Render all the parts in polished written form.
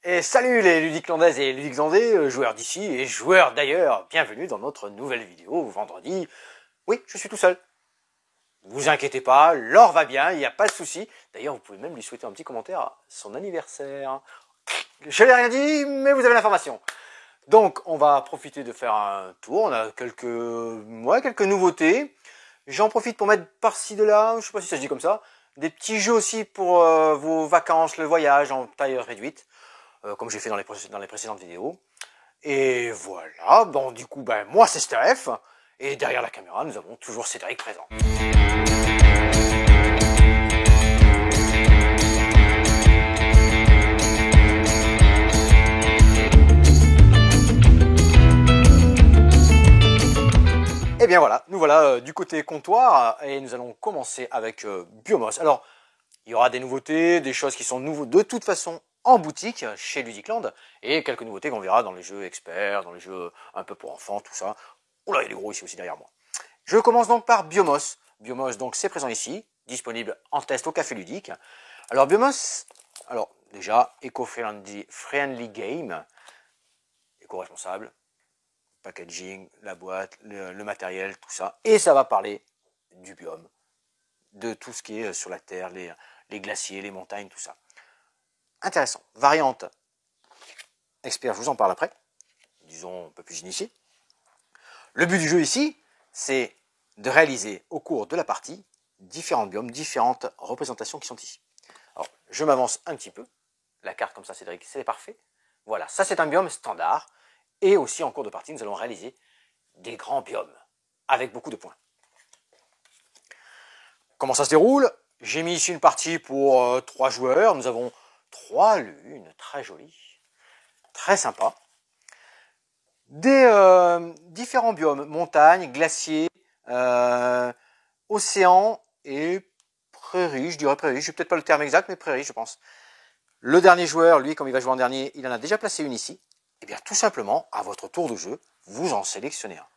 Et salut les ludiclandaises et ludiclandais, joueurs d'ici et joueurs d'ailleurs, bienvenue dans notre nouvelle vidéo vendredi. Oui, je suis tout seul. Vous inquiétez pas, l'or va bien, il n'y a pas de souci. D'ailleurs, vous pouvez même lui souhaiter un petit commentaire à son anniversaire. Je n'ai rien dit, mais vous avez l'information. Donc, on va profiter de faire un tour. On a quelques nouveautés. J'en profite pour mettre par-ci de là, je sais pas si ça se dit comme ça, des petits jeux aussi pour vos vacances, le voyage en taille réduite, comme j'ai fait dans les précédentes vidéos. Et voilà, bon du coup, moi c'est Steph, et derrière la caméra, nous avons toujours Cédric présent. Et bien voilà, nous voilà du côté comptoir, et nous allons commencer avec Biomos. Alors, il y aura des nouveautés, des choses qui sont nouveaux de toute façon en boutique chez Ludicland, et quelques nouveautés qu'on verra dans les jeux experts, dans les jeux un peu pour enfants, tout ça. Oula, il est gros ici aussi derrière moi. Je commence donc par Biomos. Biomos, donc, c'est présent ici, disponible en test au Café Ludique. Alors, Biomos, alors, déjà, eco-friendly game, éco-responsable, packaging, la boîte, le matériel, tout ça. Et ça va parler du biome, de tout ce qui est sur la Terre, les glaciers, les montagnes, tout ça. Intéressant. Variante expert, je vous en parle après. Disons un peu plus initié. Le but du jeu ici, c'est de réaliser au cours de la partie différents biomes, différentes représentations qui sont ici. Alors, je m'avance un petit peu. La carte comme ça, Cédric, c'est parfait. Voilà, ça c'est un biome standard. Et aussi en cours de partie, nous allons réaliser des grands biomes avec beaucoup de points. Comment ça se déroule? J'ai mis ici une partie pour 3 joueurs. Nous avons 3 lunes, très jolies, très sympa. Des différents biomes, montagnes, glaciers, océans et prairies, je dirais prairies, je n'ai peut-être pas le terme exact, mais prairies je pense. Le dernier joueur, lui, comme il va jouer en dernier, il en a déjà placé une ici. Et bien tout simplement, à votre tour de jeu, vous en sélectionnez un.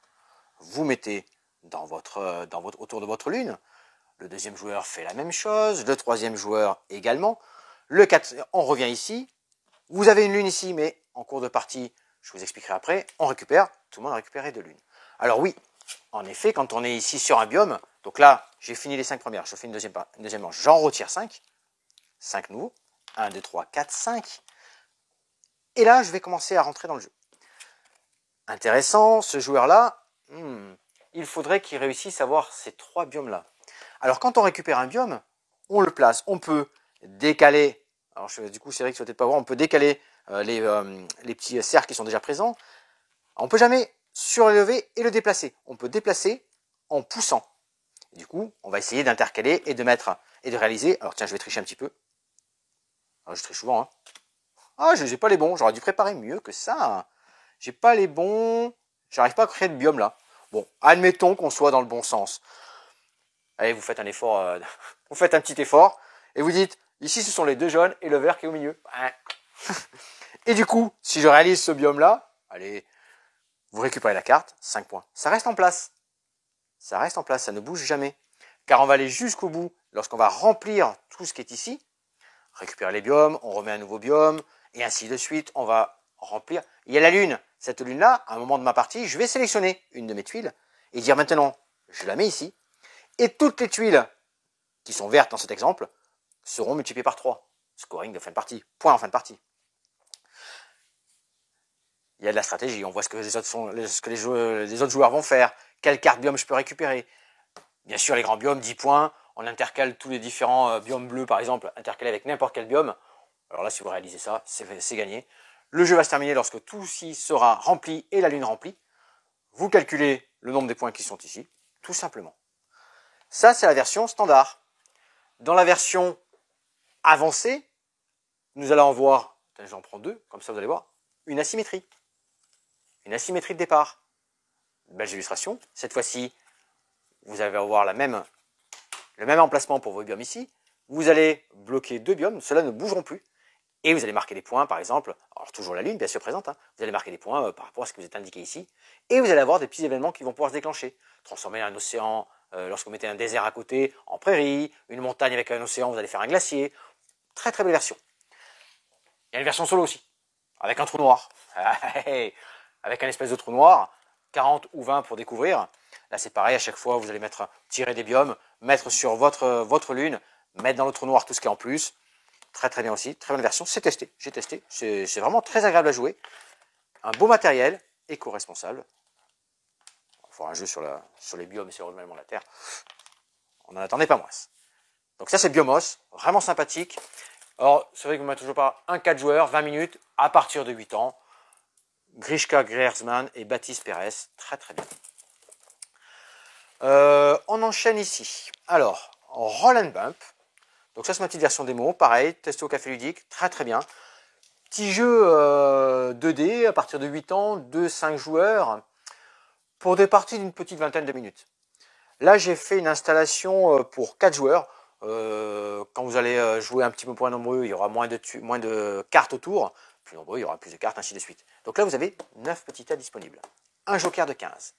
Vous mettez autour de votre lune. Le deuxième joueur fait la même chose, le troisième joueur également. Le 4, on revient ici. Vous avez une lune ici, mais en cours de partie, je vous expliquerai après, on récupère, tout le monde a récupéré 2 lunes. Alors oui, en effet, quand on est ici sur un biome, donc là, j'ai fini les 5 premières, je fais une deuxième manche, j'en retire 5. 5 nouveaux. 1, 2, 3, 4, 5. Et là, je vais commencer à rentrer dans le jeu. Intéressant, ce joueur-là, il faudrait qu'il réussisse à avoir ces 3 biomes-là. Alors, quand on récupère un biome, on le place. On peut décaler, alors du coup, c'est vrai que ça ne va peut-être pas voir, on peut décaler les petits cercles qui sont déjà présents. On ne peut jamais surélever et le déplacer. On peut déplacer en poussant. Et du coup, on va essayer d'intercaler et de mettre et de réaliser. Alors tiens, je vais tricher un petit peu. Alors, je triche souvent. Ah, je n'ai pas les bons. J'aurais dû préparer mieux que ça. J'ai pas les bons. J'arrive pas à créer de biome là. Bon, admettons qu'on soit dans le bon sens. Allez, vous faites un effort. Vous faites un petit effort. Et vous dites, ici ce sont les 2 jaunes et le vert qui est au milieu. Et du coup, si je réalise ce biome là, allez, vous récupérez la carte, 5 points. Ça reste en place. Ça reste en place, ça ne bouge jamais. Car on va aller jusqu'au bout lorsqu'on va remplir tout ce qui est ici. Récupérer les biomes, on remet un nouveau biome, et ainsi de suite, on va remplir. Il y a la lune. Cette lune-là, à un moment de ma partie, je vais sélectionner une de mes tuiles et dire maintenant, je la mets ici. Et toutes les tuiles qui sont vertes dans cet exemple seront multipliées par 3. Scoring de fin de partie. Point en fin de partie. Il y a de la stratégie. On voit ce que les autres joueurs vont faire. Quelle carte biome je peux récupérer. Bien sûr, les grands biomes, 10 points. On intercale tous les différents biomes bleus, par exemple, intercalés avec n'importe quel biome. Alors là, si vous réalisez ça, c'est gagné. Le jeu va se terminer lorsque tout ci sera rempli et la lune remplie. Vous calculez le nombre des points qui sont ici, tout simplement. Ça, c'est la version standard. Dans la version avancée, nous allons voir, j'en prends 2, comme ça vous allez voir, une asymétrie. Une asymétrie de départ. Belle illustration. Cette fois-ci, vous allez avoir le même emplacement pour vos biomes ici. Vous allez bloquer 2 biomes, ceux-là ne bougeront plus. Et vous allez marquer des points, par exemple, alors toujours la lune, bien sûr présente, vous allez marquer des points par rapport à ce que vous êtes indiqué ici. Et vous allez avoir des petits événements qui vont pouvoir se déclencher. Transformer un océan, lorsque vous mettez un désert à côté, en prairie, une montagne avec un océan, vous allez faire un glacier. Très très belle version. Il y a une version solo aussi. avec un trou noir. Avec un espèce de trou noir, 40 ou 20 pour découvrir. Là, c'est pareil, à chaque fois, vous allez tirer des biomes, mettre sur votre lune, mettre dans le trou noir tout ce qui est en plus. Très très bien aussi, très bonne version. C'est testé, j'ai testé. C'est vraiment très agréable à jouer. Un beau matériel, éco-responsable. Il va falloir un jeu sur les biomes et sur le renouvellement de la Terre. On n'en attendait pas moins. Donc ça, c'est Biomos, vraiment sympathique. Alors, c'est vrai que vous m'avez toujours pas un 4 joueurs, 20 minutes, à partir de 8 ans. Grishka Greersman et Baptiste Pérez, très très bien. On enchaîne ici. Alors, Roll and Bump. Donc ça, c'est ma petite version démo. Pareil, testé au Café Ludique, très très bien. Petit jeu 2D à partir de 8 ans, 2-5 joueurs, pour des parties d'une petite vingtaine de minutes. Là, j'ai fait une installation pour 4 joueurs. Quand vous allez jouer un petit peu moins nombreux, il y aura moins de cartes autour. Plus nombreux, il y aura plus de cartes, ainsi de suite. Donc là, vous avez 9 petits tas disponibles. Un joker de 15.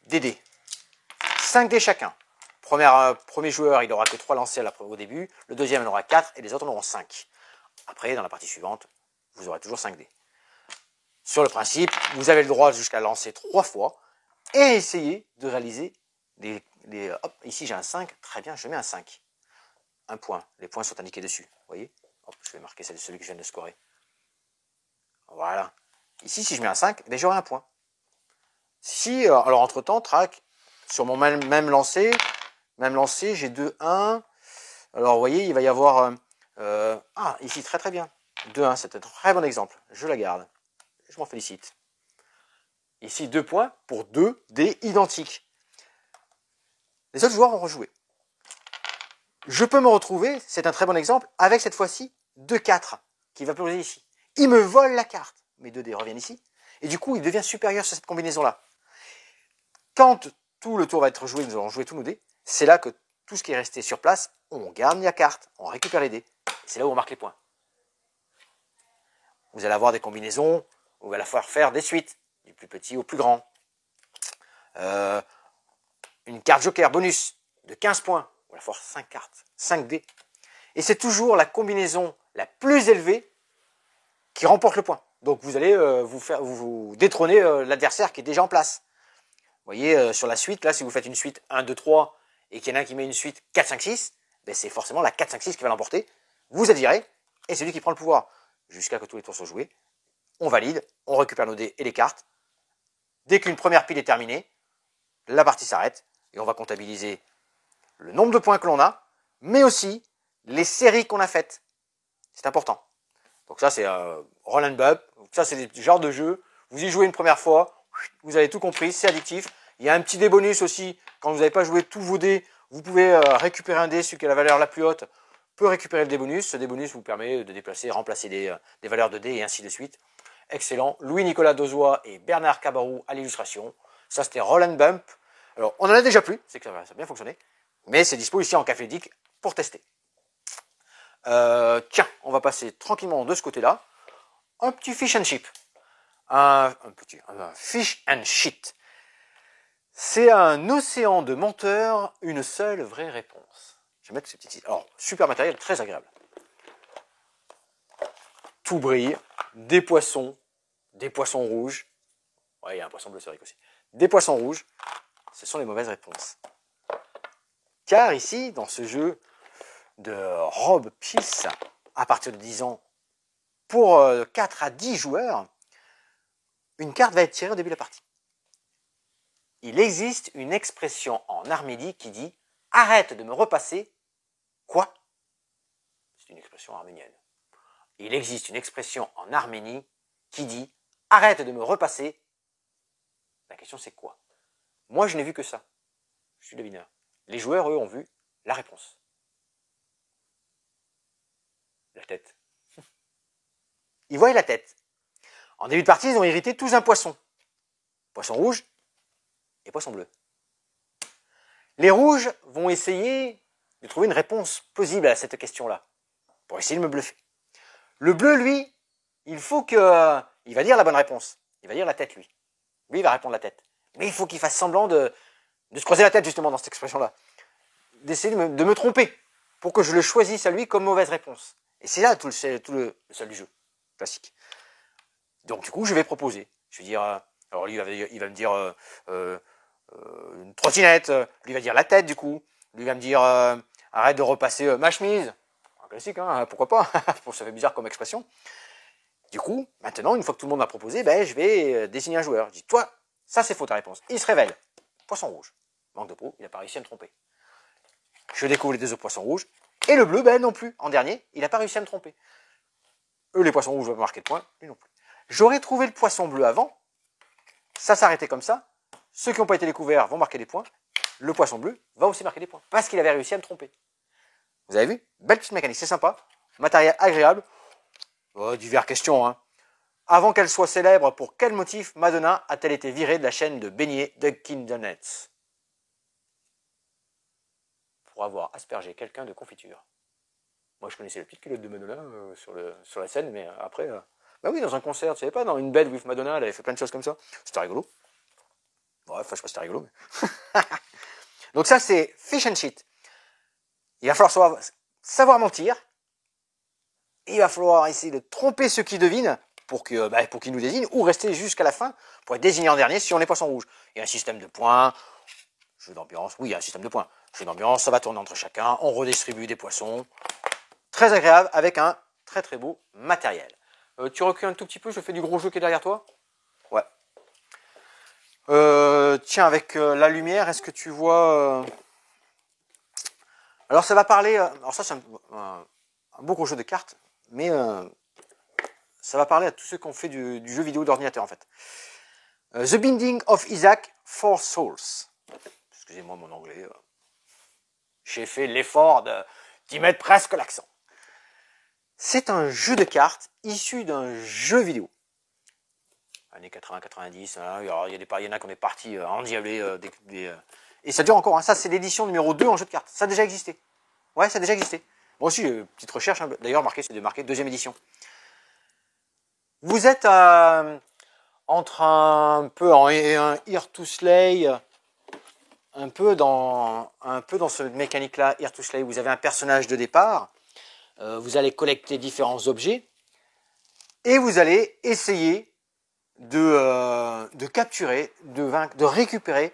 Des dés. 5 dés chacun. Premier joueur, il n'aura que 3 lancés au début. Le deuxième, il en aura 4 et les autres en auront 5. Après, dans la partie suivante, vous aurez toujours 5 dés. Sur le principe, vous avez le droit jusqu'à lancer 3 fois et essayer de réaliser hop, ici j'ai un 5, très bien, je mets un 5. Un point, les points sont indiqués dessus, vous voyez. Hop, je vais marquer celui que je viens de scorer. Voilà. Ici, si je mets un 5, ben, j'aurai un point. Si, alors entre-temps, track, sur mon même lancé, j'ai 2, 1. Alors, vous voyez, il va y avoir... ici, très très bien. 2, 1, c'est un très bon exemple. Je la garde. Je m'en félicite. Ici, 2 points pour 2 dés identiques. Les autres joueurs ont rejoué. Je peux me retrouver, c'est un très bon exemple, avec cette fois-ci 2, 4 qui va poser ici. Il me vole la carte. Mes 2 dés reviennent ici. Et du coup, il devient supérieur sur cette combinaison-là. Quand tout le tour va être joué, nous allons jouer tous nos dés, c'est là que tout ce qui est resté sur place, on garde la carte, on récupère les dés. C'est là où on marque les points. Vous allez avoir des combinaisons où il va falloir faire des suites, du plus petit au plus grand. Une carte joker bonus de 15 points, il va falloir 5 cartes, 5 dés. Et c'est toujours la combinaison la plus élevée qui remporte le point. Donc vous allez vous détrôner l'adversaire qui est déjà en place. Vous voyez, sur la suite, là, si vous faites une suite 1, 2, 3, et qu'il y en a un qui met une suite 4, 5, 6, ben c'est forcément la 4, 5, 6 qui va l'emporter. Vous êtes viré, et c'est lui qui prend le pouvoir. Jusqu'à que tous les tours soient joués. On valide, on récupère nos dés et les cartes. Dès qu'une première pile est terminée, la partie s'arrête, et on va comptabiliser le nombre de points que l'on a, mais aussi les séries qu'on a faites. C'est important. Donc ça, c'est Roll and Bump. Ça, c'est le genre de jeu. Vous y jouez une première fois, vous avez tout compris, c'est addictif. Il y a un petit dé bonus aussi. Quand vous n'avez pas joué tous vos dés, vous pouvez récupérer un dé, celui qui a la valeur la plus haute peut récupérer le dé bonus. Ce dé bonus vous permet de déplacer, remplacer des valeurs de dés et ainsi de suite. Excellent. Louis-Nicolas Dozois et Bernard Cabarou à l'illustration. Ça, c'était Roll and Bump. Alors, on en a déjà plus, c'est que ça a bien fonctionné. Mais c'est dispo ici en Café Ludique pour tester. Tiens, on va passer tranquillement de ce côté-là. Un petit fish and chip. Un fish and shit. C'est un océan de menteurs, une seule vraie réponse. Je vais mettre ces petites... Alors, super matériel, très agréable. Tout brille, des poissons rouges. Ouais, il y a un poisson bleu, c'est vrai aussi. Des poissons rouges, ce sont les mauvaises réponses. Car ici, dans ce jeu de Rob Peace, à partir de 10 ans, pour 4 à 10 joueurs, une carte va être tirée au début de la partie. Il existe une expression en Arménie qui dit « Arrête de me repasser quoi ?» C'est une expression arménienne. Il existe une expression en Arménie qui dit « Arrête de me repasser ». La question c'est quoi? Moi je n'ai vu que ça. Je suis devineur. Les joueurs, eux, ont vu la réponse. La tête. Ils voient la tête. En début de partie, ils ont irrité tous un poisson. Poisson rouge et poisson bleu. Les rouges vont essayer de trouver une réponse plausible à cette question-là, pour essayer de me bluffer. Le bleu, lui, il faut que... il va dire la bonne réponse. Il va dire la tête, lui. Lui, il va répondre la tête. Mais il faut qu'il fasse semblant de se creuser la tête, justement, dans cette expression-là. D'essayer de me tromper, pour que je le choisisse à lui comme mauvaise réponse. Et c'est là tout le sel du jeu. Classique. Donc du coup, je vais proposer. Je vais dire, alors lui, il va me dire une trottinette. Lui va dire la tête, du coup. Lui va me dire, arrête de repasser ma chemise. Un classique, hein, pourquoi pas. Ça fait bizarre comme expression. Du coup, maintenant, une fois que tout le monde a proposé, ben, je vais désigner un joueur. Je dis, toi, ça c'est faux ta réponse. Il se révèle. Poisson rouge. Manque de peau, il n'a pas réussi à me tromper. Je découvre les deux autres poissons rouges. Et le bleu, ben non plus. En dernier, il n'a pas réussi à me tromper. Eux, les poissons rouges vont marquer de points, lui non plus. J'aurais trouvé le poisson bleu avant. Ça s'arrêtait comme ça. Ceux qui n'ont pas été découverts vont marquer des points. Le poisson bleu va aussi marquer des points. Parce qu'il avait réussi à me tromper. Vous avez vu? Belle petite mécanique, c'est sympa. Matériel agréable. Diverses questions, hein. Avant qu'elle soit célèbre, pour quel motif Madonna a-t-elle été virée de la chaîne de beignets Dunkin' Donuts? Pour avoir aspergé quelqu'un de confiture. Moi, je connaissais la petite culotte de Madonna sur la scène, mais après... bah oui, dans un concert, tu savais pas, dans une bed with Madonna, elle avait fait plein de choses comme ça. C'était rigolo. Bref, je sais pas si c'était rigolo, mais... Donc ça, c'est fish and shit. Il va falloir savoir mentir. Il va falloir essayer de tromper ceux qui devinent pour qu'ils nous désignent, ou rester jusqu'à la fin pour être désigné en dernier si on est poisson rouge. Il y a un système de points, jeu d'ambiance, oui, il y a un système de points. Jeu d'ambiance, ça va tourner entre chacun, on redistribue des poissons. Très agréable, avec un très très beau matériel. Tu recules un tout petit peu, je fais du gros jeu qui est derrière toi. Ouais. Tiens, avec la lumière, est-ce que tu vois... Alors ça va parler... alors ça c'est un beau gros jeu de cartes, mais ça va parler à tous ceux qui ont fait du jeu vidéo d'ordinateur en fait. The Binding of Isaac, Four Souls. Excusez-moi mon anglais. J'ai fait l'effort d'y mettre presque l'accent. C'est un jeu de cartes issu d'un jeu vidéo. Années 80-90, hein, il y en a qui ont des parties endiablées. Et ça dure encore, hein. Ça c'est l'édition numéro 2 en jeu de cartes. Ça a déjà existé. Ouais, ça a déjà existé. Moi aussi, petite recherche, hein, d'ailleurs, c'est de marquer deuxième édition. Vous êtes entre un peu en un Here to Slay, un peu dans ce mécanique-là, Here to Slay, vous avez un personnage de départ, vous allez collecter différents objets, et vous allez essayer de capturer, de récupérer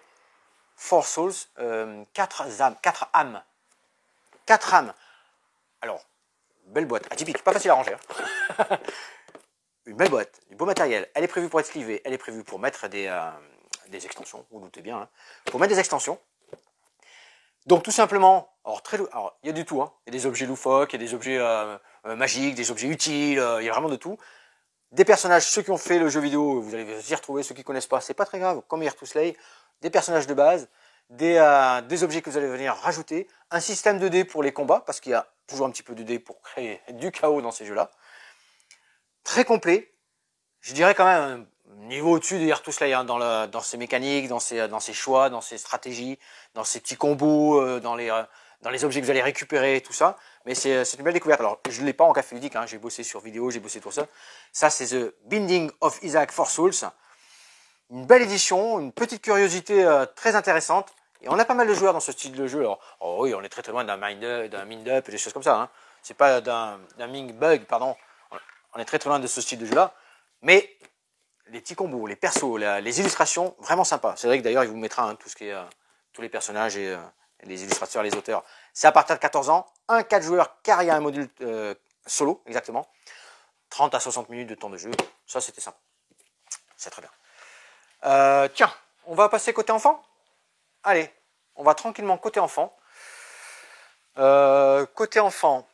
Four Souls, 4 âmes. 4 âmes. Alors, belle boîte, atypique, pas facile à ranger. Hein. Une belle boîte, du beau matériel. Elle est prévue pour être slivée, elle est prévue pour mettre des extensions, vous doutez bien. Hein. Pour mettre des extensions. Donc tout simplement, alors il y a du tout. Hein. Il y a des objets loufoques, il y a des objets magiques, des objets utiles, il y a vraiment de tout. Des personnages, ceux qui ont fait le jeu vidéo, vous allez vous y retrouver, ceux qui ne connaissent pas, c'est pas très grave, comme Here to Slay, des personnages de base, des objets que vous allez venir rajouter, un système de dés pour les combats, parce qu'il y a toujours un petit peu de dés pour créer du chaos dans ces jeux-là. Très complet, je dirais quand même un niveau au-dessus de Here to Slay, hein, dans ses mécaniques, dans ses choix, dans ses stratégies, dans ses petits combos, dans les objets que vous allez récupérer, tout ça. Mais c'est une belle découverte. Alors, je ne l'ai pas en café ludique, hein, j'ai bossé sur vidéo, j'ai bossé tout ça. Ça, c'est The Binding of Isaac Four Souls. Une belle édition, une petite curiosité très intéressante. Et on a pas mal de joueurs dans ce style de jeu. Alors, oui, on est très très loin d'un Mind-Up et des choses comme ça. Hein. C'est pas d'un Ming Bug, pardon. On est très très loin de ce style de jeu-là. Mais les petits combos, les persos, les illustrations, vraiment sympa. C'est vrai que d'ailleurs, il vous mettra hein, tout ce qui est tous les personnages et les illustrateurs, les auteurs. C'est à partir de 14 ans, un 4 joueurs car il y a un module solo, exactement. 30 à 60 minutes de temps de jeu, ça c'était sympa. C'est très bien. Tiens, on va passer côté enfant. Allez, on va tranquillement côté enfant. Côté enfant,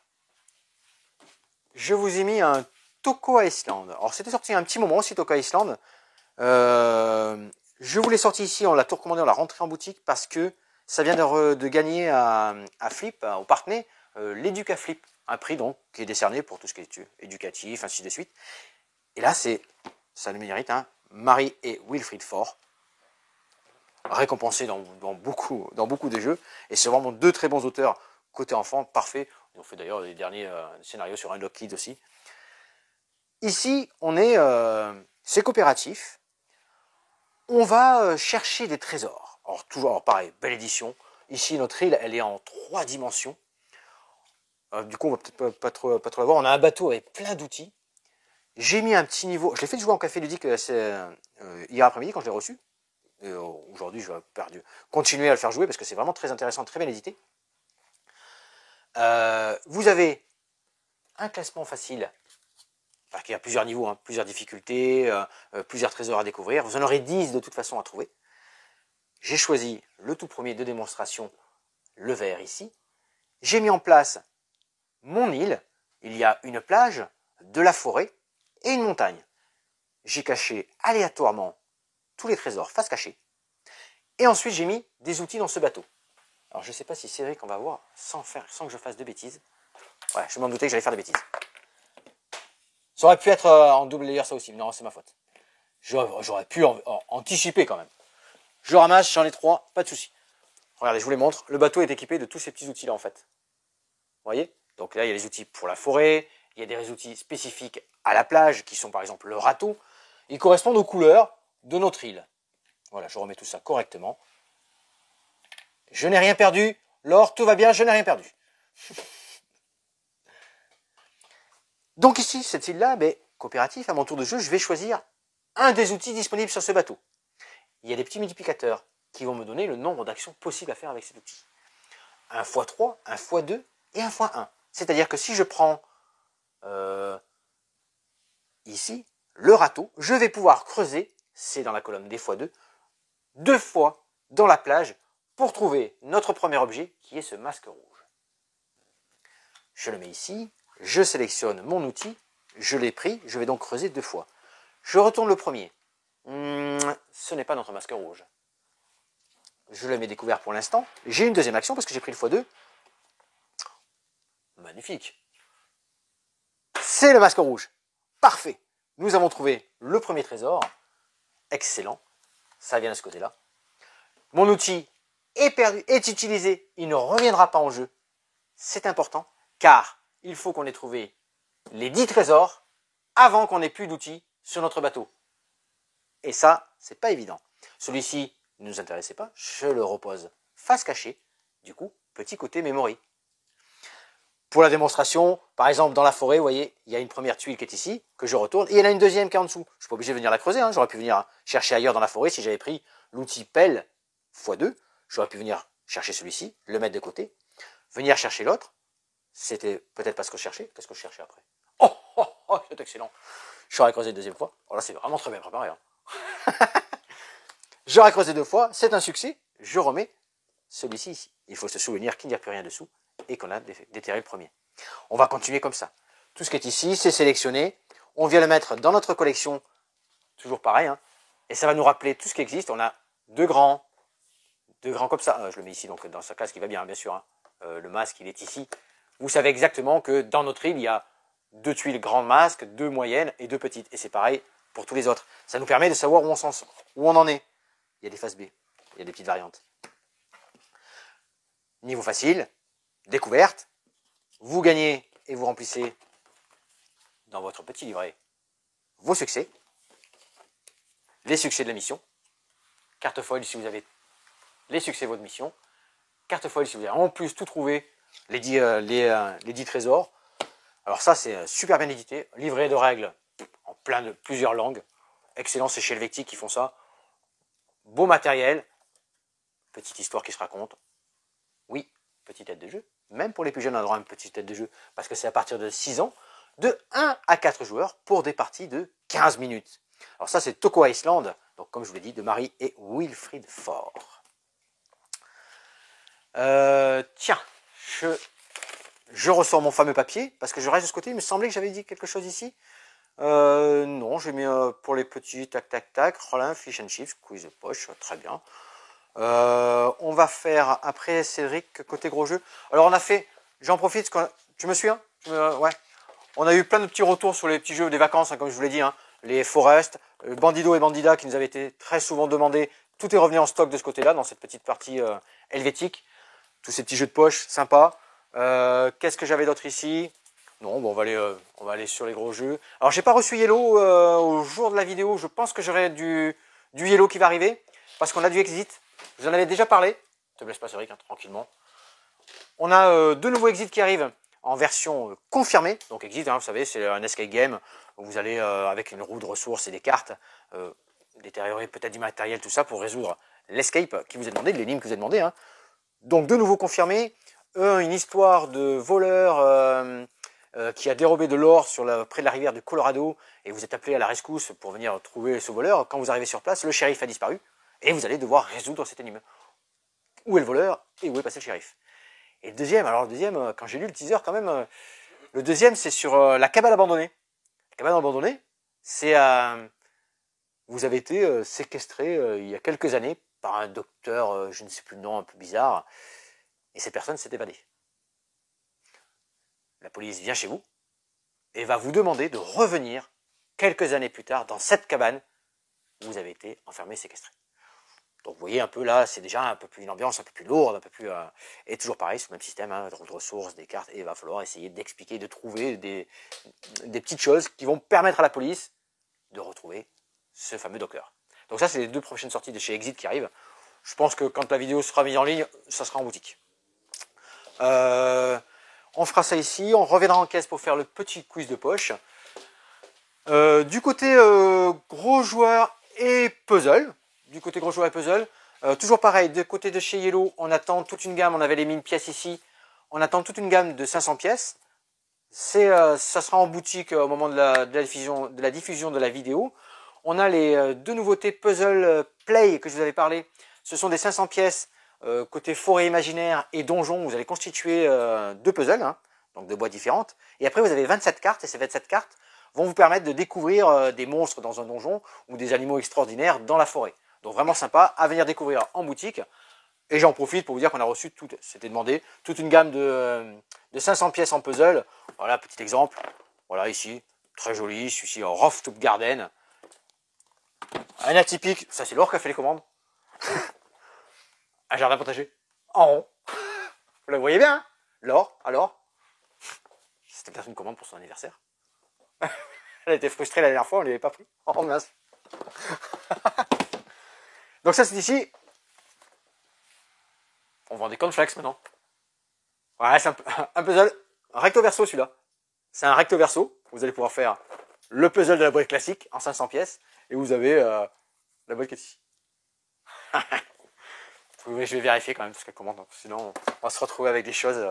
je vous ai mis un Toko Island. Alors c'était sorti un petit moment aussi Toko Island. Je vous l'ai sorti ici, on l'a tout recommandé, on l'a rentré en boutique parce que ça vient de gagner à Flip, au Partenay, l'Educaflip, un prix donc qui est décerné pour tout ce qui est éducatif, ainsi de suite. Et là, ça le mérite, hein, Marie et Wilfried Faure, récompensés dans beaucoup de jeux. Et c'est vraiment deux très bons auteurs côté enfant, parfait. Ils ont fait d'ailleurs les derniers scénarios sur Unlock Kid aussi. Ici, c'est coopératif. On va chercher des trésors. Alors toujours pareil, belle édition. Ici, notre île, elle est en 3 dimensions. Du coup, on va peut-être pas trop la voir. On a un bateau avec plein d'outils. J'ai mis un petit niveau, je l'ai fait jouer en café ludique hier après-midi quand je l'ai reçu. Aujourd'hui, je vais continuer à le faire jouer parce que c'est vraiment très intéressant, très bien édité. Vous avez un classement facile, enfin, qui a plusieurs niveaux, hein, plusieurs difficultés, plusieurs trésors à découvrir. Vous en aurez 10 de toute façon à trouver. J'ai choisi le tout premier de démonstration, le vert ici. J'ai mis en place mon île. Il y a une plage, de la forêt et une montagne. J'ai caché aléatoirement tous les trésors face cachée. Et ensuite, j'ai mis des outils dans ce bateau. Alors, je ne sais pas si c'est vrai qu'on va voir sans que je fasse de bêtises. Ouais, je m'en doutais que j'allais faire des bêtises. Ça aurait pu être en double layer ça aussi, mais non, c'est ma faute. J'aurais pu anticiper quand même. Je ramasse, j'en ai 3, pas de souci. Regardez, je vous les montre. Le bateau est équipé de tous ces petits outils là en fait. Vous voyez? Donc là, il y a les outils pour la forêt, il y a des outils spécifiques à la plage qui sont par exemple le râteau. Ils correspondent aux couleurs de notre île. Voilà, je remets tout ça correctement. Je n'ai rien perdu. Laure, tout va bien, je n'ai rien perdu. Donc ici, cette île-là, coopératif, à mon tour de jeu, je vais choisir un des outils disponibles sur ce bateau. Il y a des petits multiplicateurs qui vont me donner le nombre d'actions possibles à faire avec cet outil. 1 x 3, 1 x 2 et 1 x 1. C'est-à-dire que si je prends ici le râteau, je vais pouvoir creuser, c'est dans la colonne des x2, 2 fois dans la plage pour trouver notre premier objet qui est ce masque rouge. Je le mets ici, je sélectionne mon outil, je l'ai pris, je vais donc creuser 2 fois. Je retourne le premier. Ce n'est pas notre masque rouge. Je le mets découvert pour l'instant. J'ai une deuxième action parce que j'ai pris le x2. Magnifique. C'est le masque rouge. Parfait. Nous avons trouvé le premier trésor. Excellent. Ça vient de ce côté-là. Mon outil est perdu, est utilisé. Il ne reviendra pas en jeu. C'est important car il faut qu'on ait trouvé les 10 trésors avant qu'on ait plus d'outils sur notre bateau. Et ça, c'est pas évident. Celui-ci ne nous intéressait pas. Je le repose face cachée. Du coup, petit côté memory. Pour la démonstration, par exemple, dans la forêt, vous voyez, il y a une première tuile qui est ici, que je retourne, et il y en a une deuxième qui est en dessous. Je ne suis pas obligé de venir la creuser, hein. J'aurais pu venir chercher ailleurs dans la forêt si j'avais pris l'outil pelle x2. J'aurais pu venir chercher celui-ci, le mettre de côté, venir chercher l'autre. C'était peut-être pas ce que je cherchais. Qu'est-ce que je cherchais après? Oh, c'est excellent. J'aurais creusé une deuxième fois. Oh là, c'est vraiment très bien préparé. Hein. J'aurais creusé 2 fois, c'est un succès. Je remets celui-ci ici. Il faut se souvenir qu'il n'y a plus rien dessous et qu'on a déterré le premier. On va continuer comme ça. Tout ce qui est ici, c'est sélectionné. On vient le mettre dans notre collection, toujours pareil. Hein, et ça va nous rappeler tout ce qui existe. On a deux grands comme ça. Je le mets ici, donc dans sa classe qui va bien, bien sûr. Hein. Le masque, il est ici. Vous savez exactement que dans notre île, il y a 2 tuiles grandes masques, 2 moyennes et 2 petites. Et c'est pareil pour tous les autres. Ça nous permet de savoir où on en est. Il y a des phases B, il y a des petites variantes. Niveau facile, découverte, vous gagnez et vous remplissez dans votre petit livret vos succès, les succès de la mission, carte foil si vous avez les succès de votre mission, carte foil si vous avez en plus tout trouvé, les 10 trésors. Alors ça c'est super bien édité, livret de règles en plusieurs langues, excellent, c'est chez Helvetic qui font ça, beau matériel, petite histoire qui se raconte. Oui, petite tête de jeu. Même pour les plus jeunes, on a droit à une petite tête de jeu. Parce que c'est à partir de 6 ans, de 1 à 4 joueurs pour des parties de 15 minutes. Alors ça, c'est Toko Island. Donc, comme je vous l'ai dit, de Marie et Wilfried Faure. Tiens, je ressors mon fameux papier. Parce que je reste de ce côté. Il me semblait que j'avais dit quelque chose ici. Non, j'ai mis pour les petits tac, Rollin, Fish and Chips, quiz de poche. Très bien. On va faire après Cédric côté gros jeu. Alors on a fait, j'en profite, tu me suis hein ouais. On a eu plein de petits retours sur les petits jeux des vacances, hein, comme je vous l'ai dit, hein. Les Forest, Bandido et Bandida qui nous avaient été très souvent demandés. Tout est revenu en stock de ce côté-là, dans cette petite partie helvétique. Tous ces petits jeux de poche, sympa. Qu'est-ce que j'avais d'autre ici? Non, bon, on va aller sur les gros jeux. Alors j'ai pas reçu Yellow au jour de la vidéo. Je pense que j'aurai du Yellow qui va arriver parce qu'on a du Exit. Je vous en avais déjà parlé. Ne te blesse pas, Cédric, hein, tranquillement. On a 2 nouveaux exits qui arrivent. en version confirmée. Donc Exit, hein, vous savez, c'est un escape game où vous allez avec une roue de ressources et des cartes détériorer peut-être du matériel, tout ça pour résoudre l'escape qui vous est demandé, l'énigme que vous avez demandé. Hein. Donc de nouveau confirmé, une histoire de voleur qui a dérobé de l'or près de la rivière du Colorado et vous êtes appelé à la rescousse pour venir trouver ce voleur. Quand vous arrivez sur place, le shérif a disparu et vous allez devoir résoudre cette énigme. Où est le voleur et où est passé le shérif? Et le deuxième, quand j'ai lu le teaser quand même, le deuxième c'est sur la cabane abandonnée. La cabane abandonnée, c'est vous avez été séquestré il y a quelques années par un docteur, je ne sais plus le nom, un peu bizarre, et cette personne s'est évadée. La police vient chez vous et va vous demander de revenir quelques années plus tard dans cette cabane où vous avez été enfermé, séquestré. Donc vous voyez un peu là, c'est déjà un peu plus une ambiance un peu plus lourde, un peu plus et toujours pareil, c'est le même système, hein, de ressources, des cartes, et il va falloir essayer d'expliquer, de trouver des petites choses qui vont permettre à la police de retrouver ce fameux docteur. Donc ça, c'est les 2 prochaines sorties de chez Exit qui arrivent. Je pense que quand la vidéo sera mise en ligne, ça sera en boutique. On fera ça ici, on reviendra en caisse pour faire le petit quiz de poche. Du côté gros joueurs et puzzle, toujours pareil, du côté de chez Yellow, on attend toute une gamme, on avait les 1000 pièces ici, on attend toute une gamme de 500 pièces. Ça sera en boutique au moment de la diffusion de la vidéo. On a les 2 nouveautés Puzzle Play que je vous avais parlé. Ce sont des 500 pièces côté forêt imaginaire et donjon. Vous allez constituer 2 puzzles, hein, donc 2 boîtes différentes. Et après, vous avez 27 cartes, et ces 27 cartes vont vous permettre de découvrir des monstres dans un donjon ou des animaux extraordinaires dans la forêt. Donc vraiment sympa à venir découvrir en boutique. Et j'en profite pour vous dire qu'on a reçu c'était demandé, toute une gamme de 500 pièces en puzzle. Voilà, petit exemple. Voilà, ici, très joli. Celui-ci en Rooftop Garden. Un atypique, ça c'est Laure qui a fait les commandes. Un jardin potager en rond. Vous la voyez bien, hein? Laure, alors? C'était peut-être une commande pour son anniversaire. Elle a été frustrée la dernière fois, on ne l'avait pas pris. Oh mince. Donc ça c'est ici. On vend des cornflakes maintenant. Ouais, c'est un puzzle recto verso celui-là. C'est un recto verso. Vous allez pouvoir faire le puzzle de la boîte classique en 500 pièces. Et vous avez la boîte qui est ici. Oui, je vais vérifier quand même tout ce qu'elle commande. Sinon, on va se retrouver avec des choses.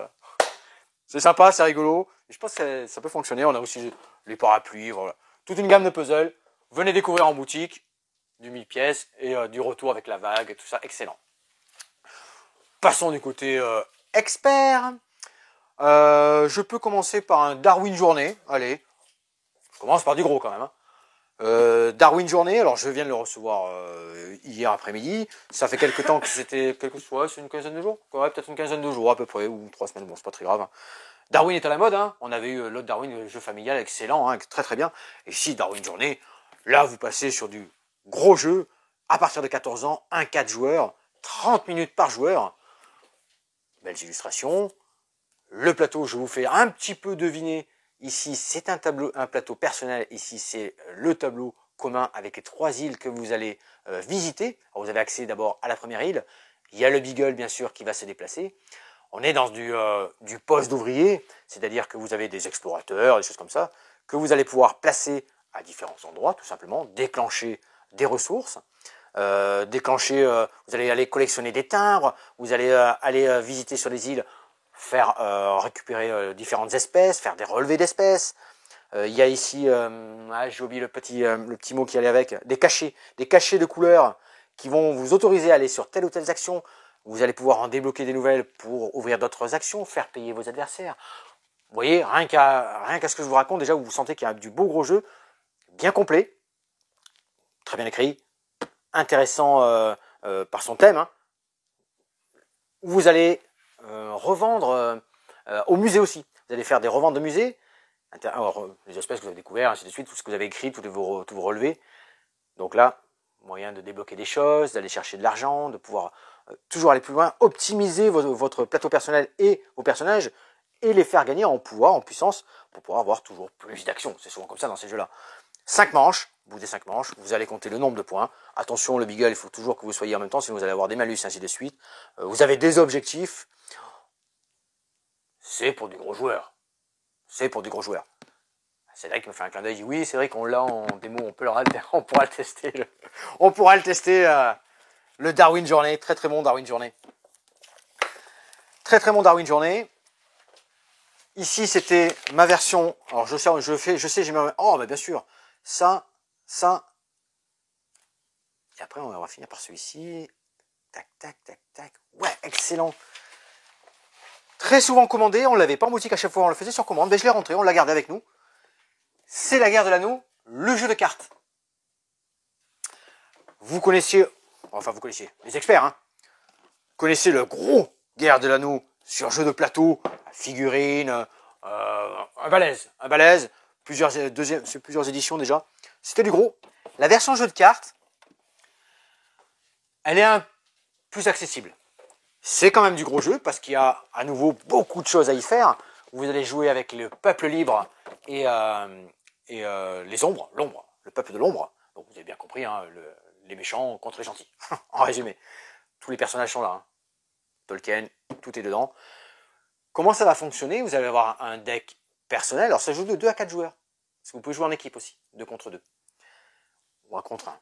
C'est sympa, c'est rigolo. Et je pense que ça peut fonctionner. On a aussi les parapluies. Voilà. Toute une gamme de puzzles. Venez découvrir en boutique du 1000 pièces et du retour avec la vague et tout ça. Excellent. Passons du côté expert. Je peux commencer par un Darwin Journée. Allez, je commence par du gros quand même. Hein. Darwin Journée, alors je viens de le recevoir hier après-midi. Ça fait quelques temps que c'était c'est une quinzaine de jours. Ouais, peut-être une quinzaine de jours à peu près, ou 3 semaines, bon c'est pas très grave. Hein. Darwin est à la mode, hein. On avait eu l'autre Darwin, le jeu familial, excellent, hein, très très bien. Et ici, Darwin Journée, là vous passez sur du gros jeu, à partir de 14 ans, 1-4 joueurs, 30 minutes par joueur. Belles illustrations. Le plateau, je vous fais un petit peu deviner. Ici, c'est un plateau personnel. Ici, c'est le tableau commun avec les 3 îles que vous allez visiter. Alors, vous avez accès d'abord à la première île. Il y a le Beagle, bien sûr, qui va se déplacer. On est dans du poste d'ouvrier, c'est-à-dire que vous avez des explorateurs, des choses comme ça, que vous allez pouvoir placer à différents endroits, tout simplement, déclencher des ressources. Vous allez aller collectionner des timbres, vous allez aller visiter sur les îles, faire récupérer différentes espèces, faire des relevés d'espèces. Il y a ici, j'ai oublié le petit mot qui allait avec, des cachets de couleurs qui vont vous autoriser à aller sur telle ou telle action. Vous allez pouvoir en débloquer des nouvelles pour ouvrir d'autres actions, faire payer vos adversaires. Vous voyez, rien qu'à ce que je vous raconte, déjà vous sentez qu'il y a du beau gros jeu, bien complet, très bien écrit, intéressant par son thème. Hein. Vous allez revendre au musée aussi. Vous allez faire des reventes de musée, alors, les espèces que vous avez découvertes, ainsi de suite, tout ce que vous avez écrit, tous vos relevés. Donc là, moyen de débloquer des choses, d'aller chercher de l'argent, de pouvoir toujours aller plus loin, optimiser votre plateau personnel et vos personnages, et les faire gagner en pouvoir, en puissance, pour pouvoir avoir toujours plus d'actions. C'est souvent comme ça dans ces jeux-là. 5 manches, au bout des 5 manches, vous allez compter le nombre de points. Attention, le Beagle, il faut toujours que vous soyez en même temps, sinon vous allez avoir des malus, ainsi de suite. Vous avez des objectifs. C'est pour du gros joueur. c'est pour des gros joueurs. Cédric me fait un clin d'œil, il dit oui, c'est vrai qu'on l'a en démo, on pourra le tester. On pourra le tester, le Darwin Journey, très très bon Darwin Journey. Très très bon Darwin Journey. Ici, c'était ma version. Alors, je sais, j'ai mis. Oh, bah bien sûr. Ça. Et après, on va finir par celui-ci. Tac, tac, tac, tac. Ouais, excellent. Très souvent commandé. On ne l'avait pas en boutique à chaque fois. On le faisait sur commande. Mais je l'ai rentré. On l'a gardé avec nous. C'est la guerre de l'anneau, le jeu de cartes. Vous connaissiez. Enfin, vous connaissiez. Les experts, hein. Vous connaissez le gros guerre de l'anneau sur jeu de plateau, figurine, un balèze, plusieurs éditions déjà. C'était du gros. La version jeu de cartes, elle est un plus accessible. C'est quand même du gros jeu parce qu'il y a à nouveau beaucoup de choses à y faire. Vous allez jouer avec le peuple libre et les ombres, l'ombre, le peuple de l'ombre. Donc vous avez bien compris, hein, les méchants contre les gentils. En résumé, tous les personnages sont là. Hein. Tolkien, tout est dedans. Comment ça va fonctionner? Vous allez avoir un deck personnel. Alors ça joue de 2 à 4 joueurs. Parce que vous pouvez jouer en équipe aussi, 2 contre 2. Ou 1 contre 1.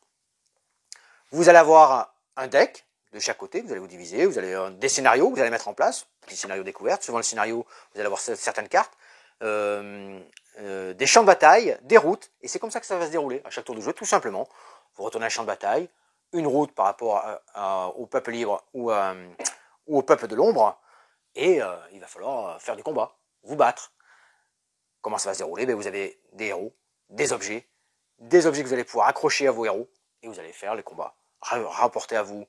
Vous allez avoir un deck de chaque côté, vous allez vous diviser, vous allez des scénarios que vous allez mettre en place, petit scénario découverte, suivant le scénario, vous allez avoir certaines cartes, des champs de bataille, des routes, et c'est comme ça que ça va se dérouler à chaque tour de jeu, tout simplement. Vous retournez à un champ de bataille, une route par rapport au peuple libre ou au peuple de l'ombre, et il va falloir faire du combat, vous battre. Comment ça va se dérouler? Vous avez des héros, des objets que vous allez pouvoir accrocher à vos héros, et vous allez faire les combats. Rapporter à vous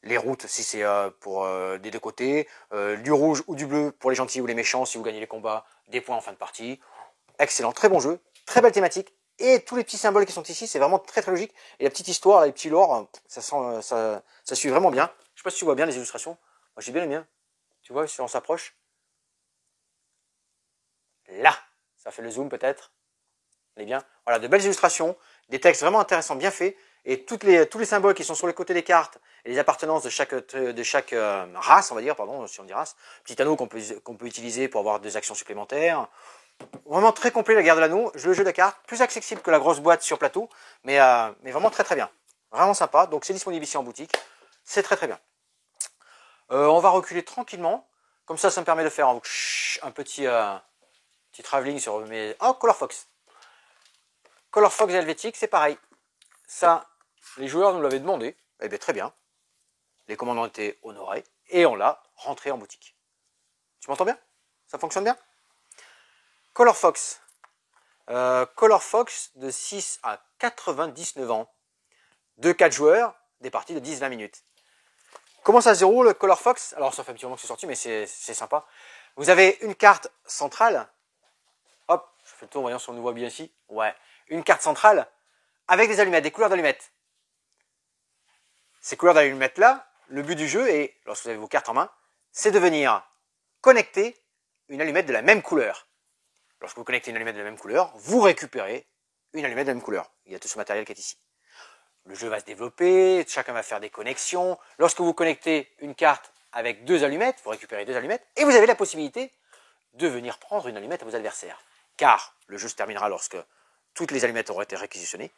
les routes si c'est pour des 2 côtés, du rouge ou du bleu pour les gentils ou les méchants si vous gagnez les combats, des points en fin de partie. Excellent, très bon jeu, très belle thématique. Et tous les petits symboles qui sont ici, c'est vraiment très très logique. Et la petite histoire, les petits lore, ça suit vraiment bien. Je sais pas si tu vois bien les illustrations. Moi j'ai bien aimé. Tu vois, si on s'approche. Là, ça fait le zoom peut-être. Elle est bien. Voilà, de belles illustrations, des textes vraiment intéressants, bien faits. Et tous les symboles qui sont sur les côtés des cartes et les appartenances de chaque race, on va dire, pardon, si on dit race, petit anneau qu'on peut utiliser pour avoir des actions supplémentaires. Vraiment très complet la guerre de l'anneau, le jeu de cartes, plus accessible que la grosse boîte sur plateau, mais vraiment très très bien. Vraiment sympa, donc c'est disponible ici en boutique, c'est très très bien. On va reculer tranquillement, comme ça me permet de faire un petit travelling sur mes... Oh, Color Fox. Color Fox helvétique, c'est pareil. Ça, les joueurs nous l'avaient demandé. Eh bien, très bien. Les commandes ont été honorées et on l'a rentré en boutique. Tu m'entends bien? Ça fonctionne bien? Color Fox. Color Fox de 6 à 99 ans. 2-4 joueurs, des parties de 10-20 minutes. Comment ça se déroule le Color Fox? Alors, ça fait un petit moment que c'est sorti, mais c'est sympa. Vous avez une carte centrale. Hop, je fais le tour, voyons si on nous voit bien ici. Ouais. Une carte centrale avec des allumettes, des couleurs d'allumettes. Ces couleurs d'allumettes là, le but du jeu est, lorsque vous avez vos cartes en main, c'est de venir connecter une allumette de la même couleur. Lorsque vous connectez une allumette de la même couleur, vous récupérez une allumette de la même couleur. Il y a tout ce matériel qui est ici. Le jeu va se développer, chacun va faire des connexions. Lorsque vous connectez une carte avec 2 allumettes, vous récupérez 2 allumettes, et vous avez la possibilité de venir prendre une allumette à vos adversaires. Car le jeu se terminera lorsque toutes les allumettes auront été réquisitionnées.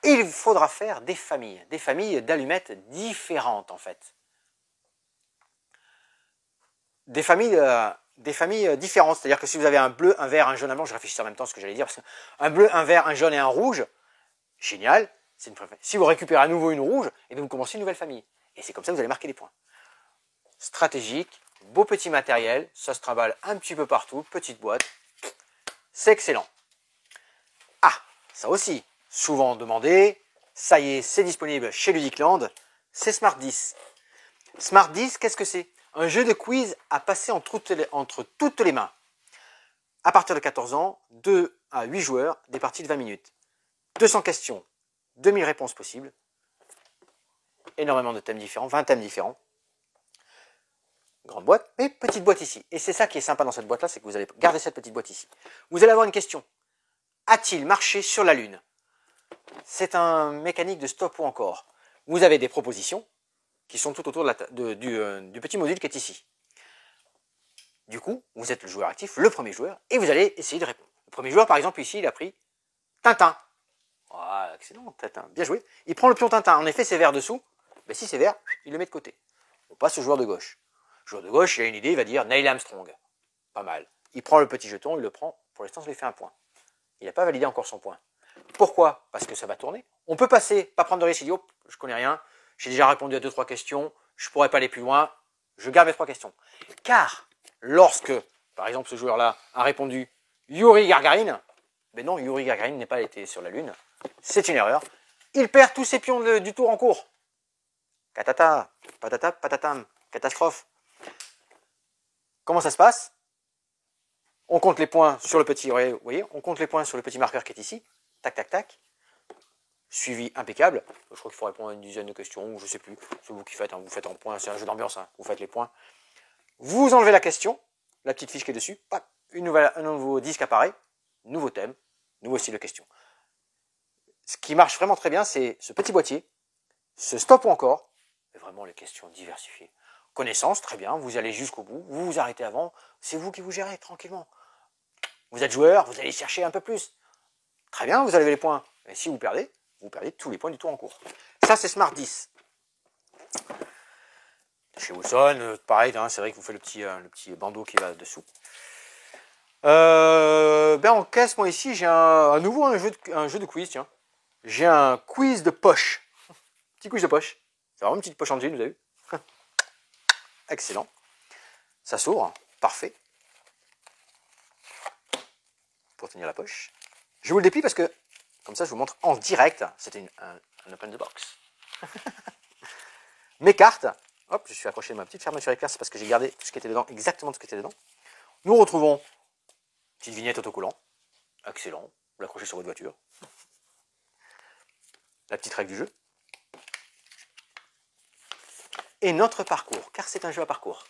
Et il faudra faire des familles d'allumettes différentes en fait. Des familles différentes, c'est-à-dire que si vous avez un bleu, un vert, un jaune, un blanc, je réfléchis en même temps à ce que j'allais dire, parce qu'un bleu, un vert, un jaune et un rouge, génial, c'est une famille. Si vous récupérez à nouveau une rouge, et bien vous commencez une nouvelle famille. Et c'est comme ça que vous allez marquer des points. Stratégique, beau petit matériel, ça se trimballe un petit peu partout, petite boîte, c'est excellent. Ah, ça aussi, souvent demandé, ça y est, c'est disponible chez Ludicland, c'est Smart 10. Smart 10, qu'est-ce que c'est? Un jeu de quiz à passer entre toutes les mains. À partir de 14 ans, 2 à 8 joueurs, des parties de 20 minutes. 200 questions, 2000 réponses possibles. Énormément de thèmes différents, 20 thèmes différents. Grande boîte, mais petite boîte ici. Et c'est ça qui est sympa dans cette boîte-là, c'est que vous allez garder cette petite boîte ici. Vous allez avoir une question. A-t-il marché sur la Lune? C'est un mécanique de stop ou encore. Vous avez des propositions qui sont tout autour du petit module qui est ici. Du coup, vous êtes le joueur actif, le premier joueur, et vous allez essayer de répondre. Le premier joueur, par exemple, ici, il a pris Tintin. Ah, excellent, Tintin, bien joué. Il prend le pion Tintin. En effet, c'est vert dessous. Mais si c'est vert, il le met de côté. On passe au joueur de gauche. Le joueur de gauche, il a une idée, il va dire Neil Armstrong. Pas mal. Il prend le petit jeton, il le prend. Pour l'instant, je lui ai fait un point. Il n'a pas validé encore son point. Pourquoi? Parce que ça va tourner. On peut passer, pas prendre de risque, idiot, je connais rien. J'ai déjà répondu à 2-3 questions. Je ne pourrais pas aller plus loin. Je garde mes 3 questions. Car, lorsque, par exemple, ce joueur-là a répondu Yuri Gagarin, mais non, Yuri Gagarin n'est pas été sur la Lune. C'est une erreur. Il perd tous ses pions du tour en cours. Catata, patata, patatam, catastrophe. Comment ça se passe? On compte les points sur le petit, vous voyez, on compte les points sur le petit marqueur qui est ici. Tac, tac, tac. Suivi impeccable. Je crois qu'il faut répondre à une dizaine de questions, ou je ne sais plus. C'est vous qui faites, hein, vous faites en points, c'est un jeu d'ambiance, hein, vous faites les points. Vous enlevez la question, la petite fiche qui est dessus, paf, un nouveau disque apparaît, nouveau thème, nouveau style de question. Ce qui marche vraiment très bien, c'est ce petit boîtier, ce stop ou encore, et vraiment les questions diversifiées. Connaissance, très bien, vous allez jusqu'au bout, vous vous arrêtez avant, c'est vous qui vous gérez tranquillement. Vous êtes joueur, vous allez chercher un peu plus. Très bien, vous avez les points. Et si vous perdez tous les points du tour en cours. Ça, c'est Smart 10. Chez Wilson, pareil, hein, c'est vrai que vous faites le petit bandeau qui va dessous. En caisse, moi ici, j'ai un jeu de quiz, tiens. J'ai un quiz de poche. Petit quiz de poche. C'est vraiment une petite poche en jean, vous avez vu? Excellent. Ça s'ouvre, parfait. Pour tenir la poche. Je vous le déplie parce que, comme ça, je vous montre en direct. C'était un open the box. Mes cartes. Hop, je suis accroché à ma petite fermeture éclair, c'est parce que j'ai gardé tout ce qui était dedans, exactement ce qui était dedans. Nous retrouvons petite vignette autocollant. Excellent. Vous l'accrochez sur votre voiture. La petite règle du jeu. Et notre parcours, car c'est un jeu à parcours.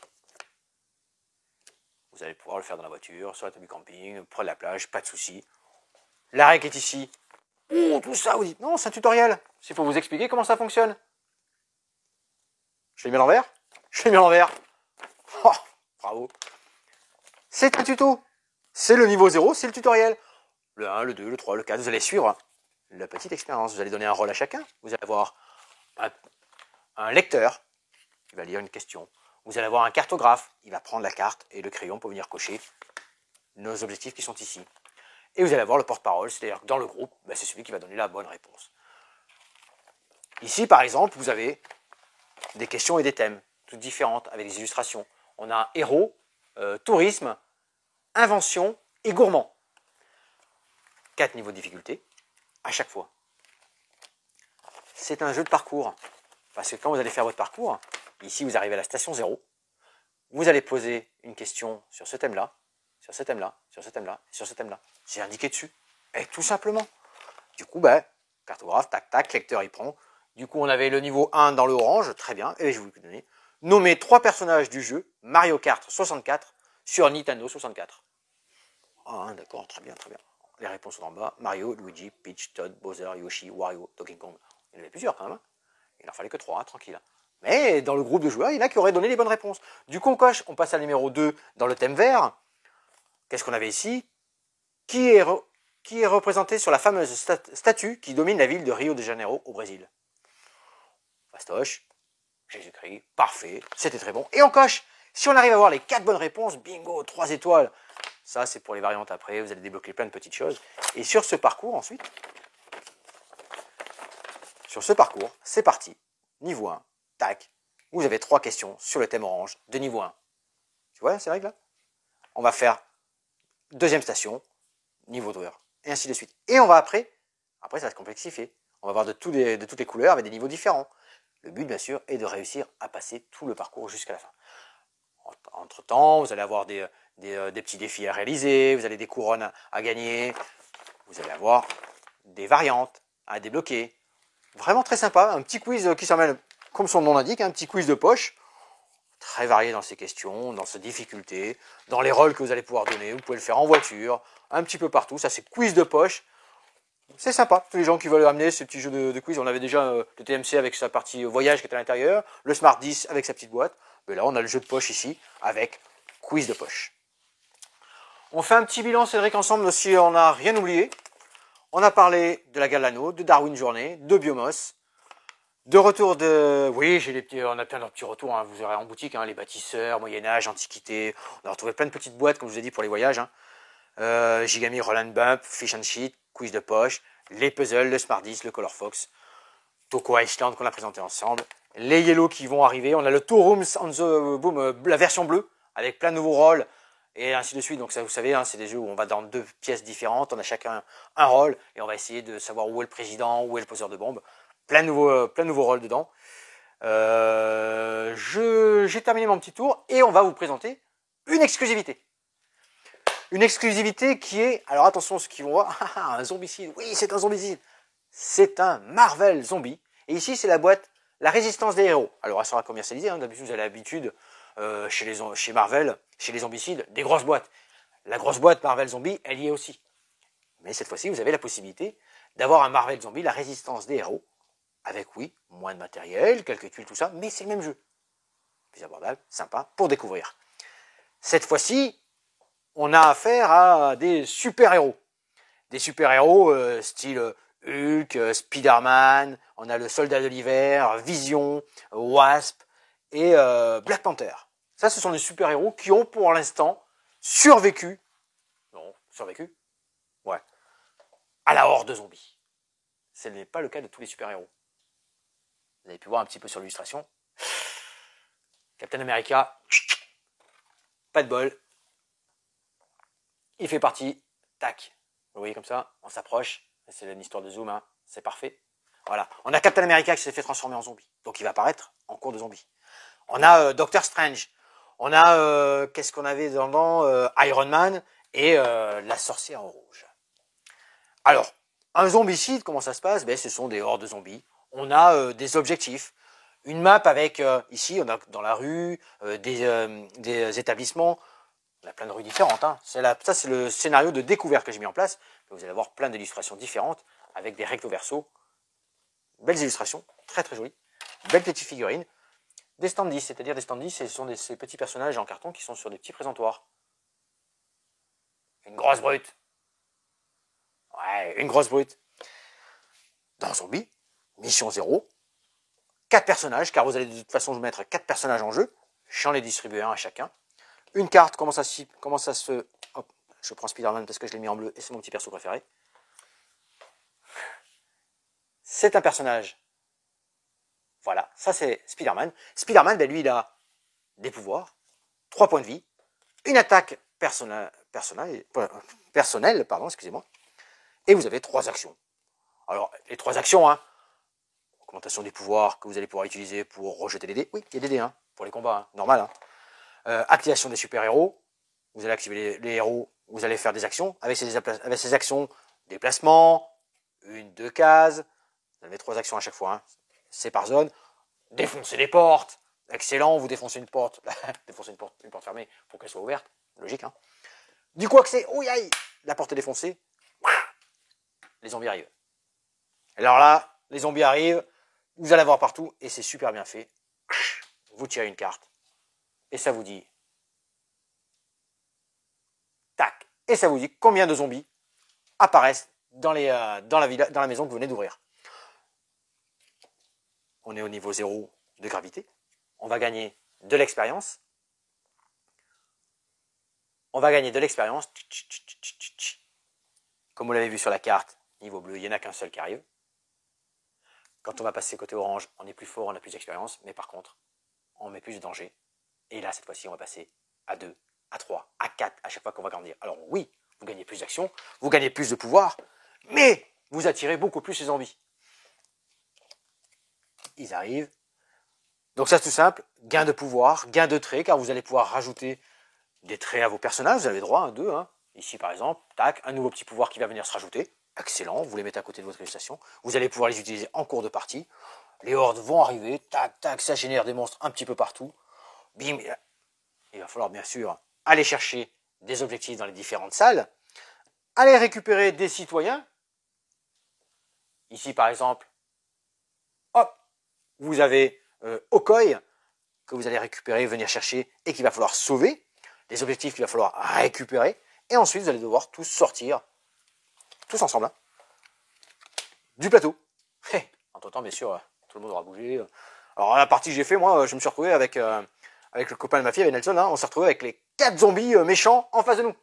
Vous allez pouvoir le faire dans la voiture, sur la table du camping, près de la plage, pas de souci. La règle est ici. Oh, tout ça, vous dites, non, c'est un tutoriel. C'est pour vous expliquer comment ça fonctionne. Je l'ai mis à l'envers? Je l'ai mis à l'envers. Oh, bravo. C'est un tuto. C'est le niveau 0, c'est le tutoriel. Le 1, le 2, le 3, le 4, vous allez suivre la petite expérience. Vous allez donner un rôle à chacun. Vous allez avoir un lecteur qui va lire une question. Vous allez avoir un cartographe. Il va prendre la carte et le crayon pour venir cocher nos objectifs qui sont ici. Et vous allez avoir le porte-parole, c'est-à-dire que dans le groupe, c'est celui qui va donner la bonne réponse. Ici, par exemple, vous avez des questions et des thèmes, toutes différentes, avec des illustrations. On a héros, tourisme, invention et gourmand. 4 niveaux de difficulté à chaque fois. C'est un jeu de parcours. Parce que quand vous allez faire votre parcours, ici vous arrivez à la station 0, vous allez poser une question sur ce thème-là, sur ce thème-là, sur ce thème-là, sur ce thème-là. C'est indiqué dessus. Et tout simplement. Du coup, cartographe, tac, tac, lecteur, il prend. Du coup, on avait le niveau 1 dans le orange, très bien. Et je vais vous donner. Nommer 3 personnages du jeu Mario Kart 64 sur Nintendo 64. Ah, d'accord, très bien, très bien. Les réponses sont en bas. Mario, Luigi, Peach, Todd, Bowser, Yoshi, Wario, Donkey Kong. Il y en avait plusieurs quand même. Hein. Il n'en fallait que 3, tranquille. Mais dans le groupe de joueurs, il y en a qui auraient donné les bonnes réponses. Du coup, on coche, on passe à numéro 2 dans le thème vert. Qu'est-ce qu'on avait ici? Qui est représenté sur la fameuse statue qui domine la ville de Rio de Janeiro au Brésil? Fastoche, Jésus-Christ, parfait, c'était très bon. Et on coche. Si on arrive à avoir les 4 bonnes réponses, bingo, 3 étoiles. Ça, c'est pour les variantes après, vous allez débloquer plein de petites choses. Et sur ce parcours, ensuite, c'est parti. Niveau 1, tac. Vous avez 3 questions sur le thème orange de niveau 1. Tu vois ces règles-là? On va faire deuxième station, niveau 2, et ainsi de suite. Et on va après ça va se complexifier. On va voir de toutes les couleurs avec des niveaux différents. Le but, bien sûr, est de réussir à passer tout le parcours jusqu'à la fin. Entre-temps, vous allez avoir des petits défis à réaliser, vous avez des couronnes à gagner, vous allez avoir des variantes à débloquer. Vraiment très sympa, un petit quiz qui s'appelle, comme son nom l'indique, un petit quiz de poche, très varié dans ses questions, dans ses difficultés, dans les rôles que vous allez pouvoir donner. Vous pouvez le faire en voiture, un petit peu partout, ça c'est quiz de poche. C'est sympa, tous les gens qui veulent amener ce petit jeu de quiz. On avait déjà le TMC avec sa partie voyage qui était à l'intérieur, le Smart 10 avec sa petite boîte. Mais là, on a le jeu de poche ici avec quiz de poche. On fait un petit bilan, Cédric, ensemble, si on n'a rien oublié. On a parlé de la Galano, de Darwin Journée, de Biomos, de retour de... Oui, on a plein de petits retours, hein, vous aurez en boutique, hein, les bâtisseurs, Moyen-Âge, Antiquité. On a retrouvé plein de petites boîtes, comme je vous ai dit, pour les voyages. Hein. Gigami, Roll and Bump, Fish and Sheet, quiz de poche, les puzzles, le Smarties, le Color Fox, Toko Iceland qu'on a présenté ensemble, les Yellow qui vont arriver. On a le Two Rooms on the Boom, la version bleue, avec plein de nouveaux rôles, et ainsi de suite. Donc ça, vous savez, hein, c'est des jeux où on va dans 2 pièces différentes, on a chacun un rôle, et on va essayer de savoir où est le président, où est le poseur de bombes. Plein de nouveaux rôles dedans. J'ai terminé mon petit tour, et on va vous présenter une exclusivité. Une exclusivité qui est, alors attention ceux qui vont voir, un zombicide, oui c'est un zombicide. C'est un Marvel Zombie. Et ici, c'est la boîte La Résistance des Héros. Alors, elle sera commercialisée. Hein. D'habitude, vous avez l'habitude, chez Marvel, chez les zombicides, des grosses boîtes. La grosse boîte Marvel Zombie, elle y est aussi. Mais cette fois-ci, vous avez la possibilité d'avoir un Marvel Zombie, La Résistance des Héros, avec, oui, moins de matériel, quelques tuiles, tout ça, mais c'est le même jeu. Plus abordable, sympa, pour découvrir. Cette fois-ci, on a affaire à des super-héros. Des super-héros style... Hulk, Spider-Man, on a le Soldat de l'Hiver, Vision, Wasp et Black Panther. Ça, ce sont des super-héros qui ont pour l'instant survécu, non, survécu, ouais, à la horde de zombies. Ce n'est pas le cas de tous les super-héros. Vous avez pu voir un petit peu sur l'illustration. Captain America, pas de bol. Il fait partie, tac, vous voyez comme ça, on s'approche. C'est une histoire de zoom, hein. C'est parfait. Voilà. On a Captain America qui s'est fait transformer en zombie. Donc il va apparaître en cours de zombie. On a Doctor Strange. On a, qu'est-ce qu'on avait dedans Iron Man et la sorcière rouge. Alors, un zombicide, comment ça se passe? Ben, ce sont des hordes de zombies. On a des objectifs. Une map avec, ici, on a dans la rue, des établissements. On a plein de rues différentes. Hein. Ça, c'est le scénario de découverte que j'ai mis en place. Vous allez avoir plein d'illustrations différentes avec des recto verso. Belles illustrations, très très jolies. Belles petites figurines. Des standees, c'est-à-dire des standees, ce sont ces petits personnages en carton qui sont sur des petits présentoirs. Une grosse brute. Ouais, une grosse brute. Dans Zombie, mission 0. 4 personnages, car vous allez de toute façon mettre 4 personnages en jeu. J'en ai distribué un à chacun. Une carte, comment ça se... Hop, je prends Spider-Man parce que je l'ai mis en bleu et c'est mon petit perso préféré. C'est un personnage. Voilà, ça c'est Spider-Man. Spider-Man, ben lui, il a des pouvoirs, 3 points de vie, une attaque personnelle, excusez-moi, et vous avez 3 actions. Alors, les 3 actions, hein, augmentation des pouvoirs que vous allez pouvoir utiliser pour rejeter les dés. Oui, il y a des dés, hein, pour les combats, hein, normal. Hein. Activation des super-héros. Vous allez activer les héros, vous allez faire des actions. Avec ces actions, déplacement, 1-2 cases. Vous avez 3 actions à chaque fois. Hein. C'est par zone. Défoncer des portes. Excellent, vous défoncez une porte. Défoncez une porte fermée pour qu'elle soit ouverte. Logique, hein. Du coup, accès. Oh, aïe, la porte est défoncée. Les zombies arrivent. Alors là, les zombies arrivent. Vous allez voir partout. Et c'est super bien fait. Vous tirez une carte. Et ça vous dit, tac, et ça vous dit combien de zombies apparaissent dans la maison que vous venez d'ouvrir. On est au niveau 0 de gravité. On va gagner de l'expérience. Comme vous l'avez vu sur la carte, niveau bleu, il n'y en a qu'un seul qui arrive. Quand on va passer côté orange, on est plus fort, on a plus d'expérience, mais par contre, on met plus de danger. Et là, cette fois-ci, on va passer à 2, à 3, à 4, à chaque fois qu'on va grandir. Alors oui, vous gagnez plus d'actions, vous gagnez plus de pouvoir, mais vous attirez beaucoup plus les zombies. Ils arrivent. Donc ça, c'est tout simple. Gain de pouvoir, gain de traits, car vous allez pouvoir rajouter des traits à vos personnages. Vous avez droit à 2. Hein. Ici, par exemple, tac, un nouveau petit pouvoir qui va venir se rajouter. Excellent, vous les mettez à côté de votre illustration. Vous allez pouvoir les utiliser en cours de partie. Les hordes vont arriver, tac, tac, ça génère des monstres un petit peu partout. Bim, il va falloir bien sûr aller chercher des objectifs dans les différentes salles, aller récupérer des citoyens. Ici par exemple, hop, vous avez Okoy que vous allez récupérer, venir chercher et qu'il va falloir sauver. des objectifs qu'il va falloir récupérer. Et ensuite, vous allez devoir tous sortir, tous ensemble, hein, du plateau. Entre temps, bien sûr, tout le monde aura bougé. Alors, la partie que j'ai fait, moi, je me suis retrouvé avec le copain de ma fille, avec Nelson, hein, on s'est retrouvé avec les 4 zombies méchants en face de nous.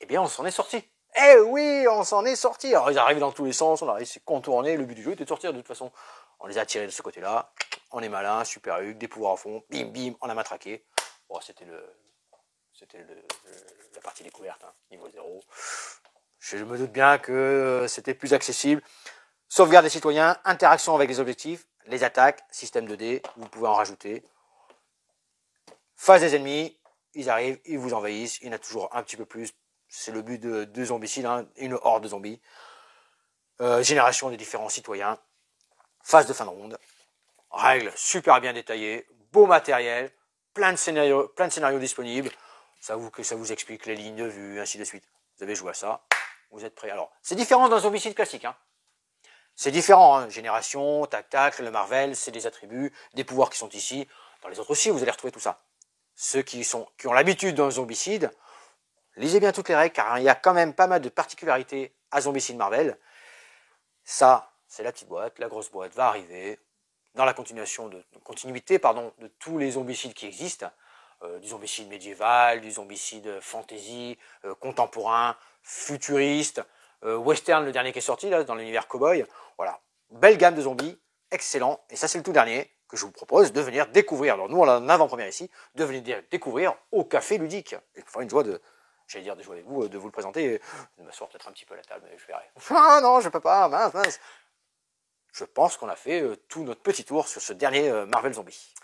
Eh bien, on s'en est sorti. Eh oui, on s'en est sorti. Alors, ils arrivent dans tous les sens, on arrive, c'est contourné. Le but du jeu était de sortir de toute façon. On les a tirés de ce côté-là. On est malin, super Hulk, des pouvoirs à fond. Bim, bim, on a matraqué. Bon, c'était la partie découverte, hein, niveau 0. Je me doute bien que c'était plus accessible. Sauvegarde des citoyens, interaction avec les objectifs, les attaques, système 2D, vous pouvez en rajouter. Phase des ennemis, ils arrivent, ils vous envahissent, il y en a toujours un petit peu plus. C'est le but de zombicides, hein, une horde de zombies. Génération des différents citoyens. Phase de fin de ronde. Règles super bien détaillées, beau matériel, plein de scénarios disponibles. Ça vous explique les lignes de vue, ainsi de suite. Vous avez joué à ça, vous êtes prêts. Alors, c'est différent d'un zombicide classique, hein. C'est différent, hein. Génération, tac-tac, le Marvel, c'est des attributs, des pouvoirs qui sont ici. Dans les autres aussi, vous allez retrouver tout ça. Ceux qui ont l'habitude d'un zombicide, lisez bien toutes les règles, car il y a quand même pas mal de particularités à Zombicide Marvel. Ça, c'est la petite boîte, la grosse boîte va arriver dans la continuité de tous les zombicides qui existent. Du zombicide médiéval, du zombicide fantasy, contemporain, futuriste, western, le dernier qui est sorti là, dans l'univers cowboy. Voilà, belle gamme de zombies, excellent. Et ça, c'est le tout dernier que je vous propose de venir découvrir. Alors nous, on l'a en avant-première ici, de venir découvrir au Café Ludique. Et pour une joie de jouer avec vous, de vous le présenter, de m'asseoir peut-être un petit peu à la table, mais je verrai. Ah non, je peux pas, mince. Je pense qu'on a fait tout notre petit tour sur ce dernier Marvel Zombie.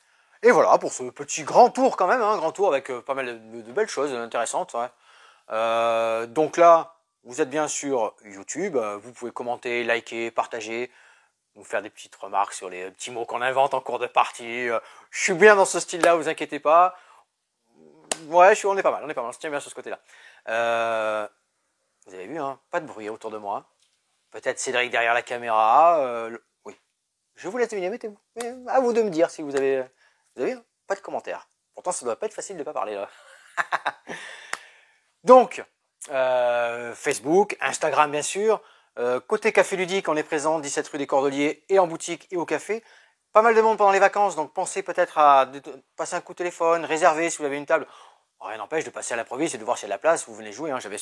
Et voilà, pour ce petit grand tour quand même, grand tour avec pas mal de belles choses intéressantes. Ouais. Donc là, vous êtes bien sur YouTube, vous pouvez commenter, liker, partager, nous faire des petites remarques sur les petits mots qu'on invente en cours de partie. Je suis bien dans ce style-là, vous inquiétez pas. Ouais, on est pas mal, on se tient bien sur ce côté-là. Vous avez vu, hein, pas de bruit autour de moi. Peut-être Cédric derrière la caméra. Oui, je vous laisse deviner, mettez-vous. À vous de me dire si vous avez vu, hein, pas de commentaires. Pourtant, ça doit pas être facile de pas parler là. Donc, Facebook, Instagram bien sûr. Côté Café Ludique, on est présent 17 rue des Cordeliers et en boutique et au café. Pas mal de monde pendant les vacances, donc pensez peut-être à passer un coup de téléphone, réserver si vous avez une table. Rien n'empêche de passer à l'improviste et de voir s'il y a de la place, vous venez jouer. Hein. J'avais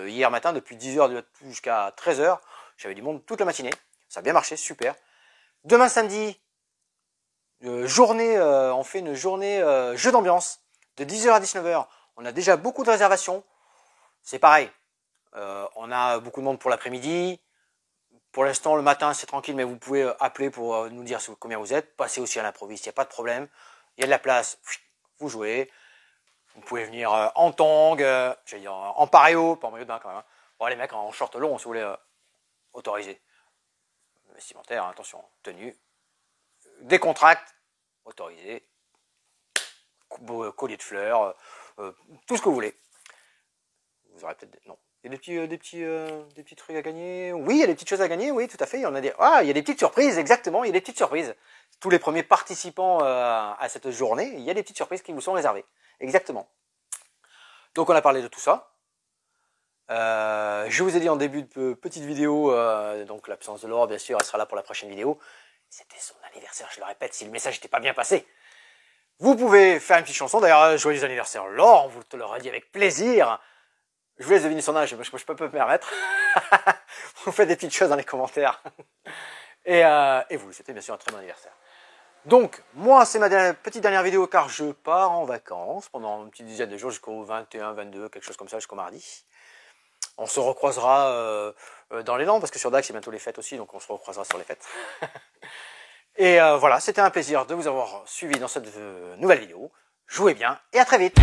hier matin, depuis 10h jusqu'à 13h, j'avais du monde toute la matinée. Ça a bien marché, super. Demain samedi, on fait une journée jeu d'ambiance de 10h à 19h. On a déjà beaucoup de réservations. C'est pareil, on a beaucoup de monde pour l'après-midi. Pour l'instant, le matin, c'est tranquille, mais vous pouvez appeler pour nous dire combien vous êtes. Passez aussi à l'improviste, il n'y a pas de problème. Il y a de la place, vous jouez. Vous pouvez venir en tong, j'allais dire en paréo, pas en maillot de bain quand même. Hein. Bon, les mecs en short long, si vous voulez, autorisé. Vestimentaire, hein, attention, tenue. Décontracte, autorisé. Collier de fleurs, tout ce que vous voulez. Vous aurez peut-être non. Il y a des petits trucs à gagner. Oui, il y a des petites choses à gagner, oui, tout à fait. Il y a des petites surprises, exactement, il y a des petites surprises. Tous les premiers participants à cette journée, il y a des petites surprises qui vous sont réservées. Exactement. Donc on a parlé de tout ça. Je vous ai dit en début de petite vidéo, donc l'absence de Laure, bien sûr, elle sera là pour la prochaine vidéo. C'était son anniversaire, je le répète, si le message n'était pas bien passé. Vous pouvez faire une petite chanson, d'ailleurs, joyeux anniversaire Laure, on vous le l'aura dit avec plaisir. Je vous laisse deviner son âge, je peux me permettre. Vous faites des petites choses dans les commentaires. Et vous, c'était bien sûr un très bon anniversaire. Donc, moi, c'est ma petite dernière vidéo car je pars en vacances pendant une petite dizaine de jours jusqu'au 21, 22, quelque chose comme ça, jusqu'au mardi. On se recroisera dans les Landes parce que sur Dax, c'est bientôt les fêtes aussi, donc on se recroisera sur les fêtes. Et voilà, c'était un plaisir de vous avoir suivi dans cette nouvelle vidéo. Jouez bien et à très vite.